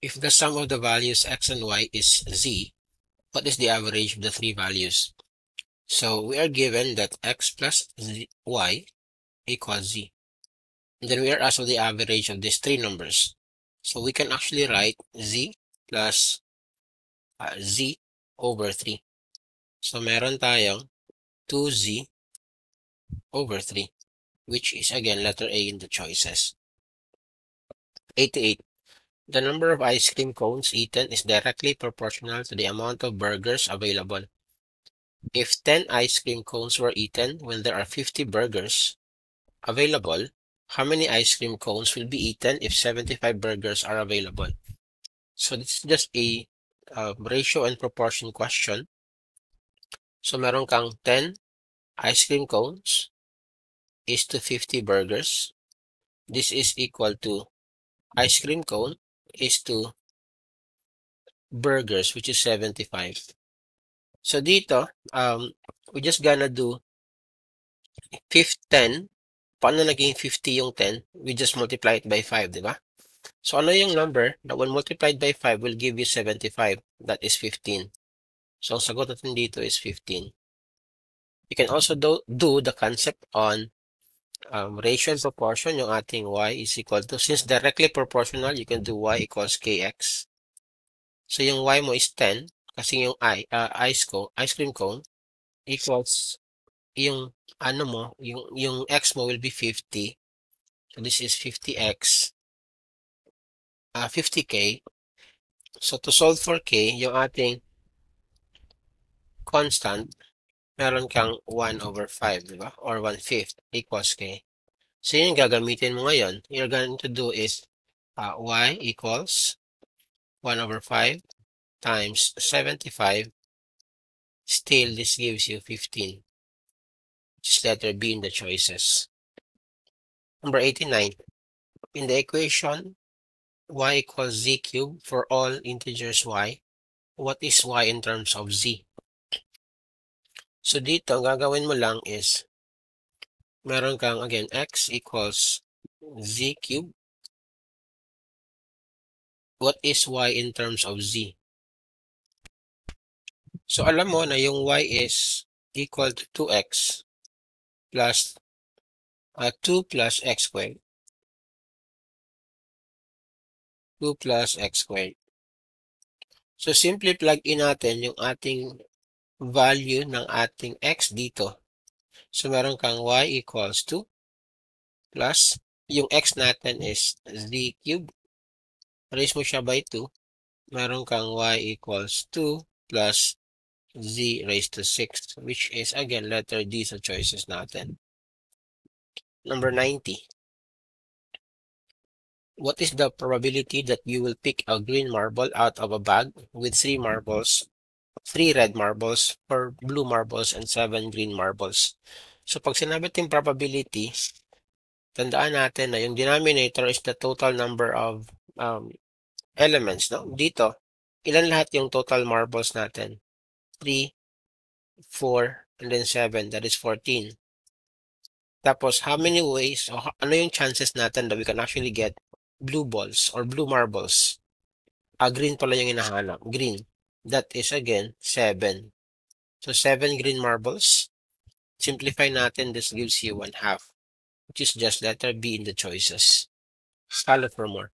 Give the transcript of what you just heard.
If the sum of the values x and y is z, what is the average of the three values? So we are given that x plus y equals z. And then we are asked for the average of these three numbers. So we can actually write z plus z over 3. So meron tayong 2z over 3, which is again letter A in the choices. 88. The number of ice cream cones eaten is directly proportional to the amount of burgers available. If 10 ice cream cones were eaten when there are 50 burgers available, how many ice cream cones will be eaten if 75 burgers are available? So this is just a ratio and proportion question. So meron kang 10 ice cream cones is to 50 burgers. This is equal to ice cream cone is to burgers, which is 75. So dito, we just gonna do 10. Paano naging 50 yung 10? We just multiply it by 5, di ba? So ano yung number that when multiplied by 5 will give you 75? That is 15. So ang sagot natin dito is 15. You can also do the concept on ratio and proportion. Yung ating y is equal to, since directly proportional, you can do y equals kx. So yung y mo is 10 kasi yung ice cream cone equals yung ano mo, yung x mo will be 50. So this is 50x, 50k. So to solve for k, yung ating constant, meron kang 1 over 5, di ba? Or 1/5 equals k. So yun yung gagamitin mo ngayon. You're going to do is y equals 1 over 5 times 75. Still, this gives you 15. Just letter B in the choices. Number 89. In the equation, y equals z cubed for all integers y. What is y in terms of z? So dito, ang gagawin mo lang is, meron kang, again, x equals z cubed. What is y in terms of z? So alam mo na yung y is equal to 2x plus 2 plus x squared. 2 plus x squared. So simply plug in natin yung ating value ng ating x dito. So meron kang y equals 2 plus yung x natin is z cubed. Raise mo siya by 2. Meron kang y equals 2 plus z raised to 6, which is again letter D sa choices natin. Number 90. What is the probability that you will pick a green marble out of a bag with 3 marbles, 3 red marbles, 4 blue marbles, and 7 green marbles? So pag sinabi natin probability, tandaan natin na yung denominator is the total number of elements, no? Dito, ilan lahat yung total marbles natin? 3, 4, and then 7. That is 14. Tapos, how many ways, o ano yung chances natin that we can actually get blue balls or blue marbles? Green pala yung hinahanap. Green. That is again, 7. So, 7 green marbles. Simplify natin, this gives you 1/2, which is just letter B in the choices. Solve for more.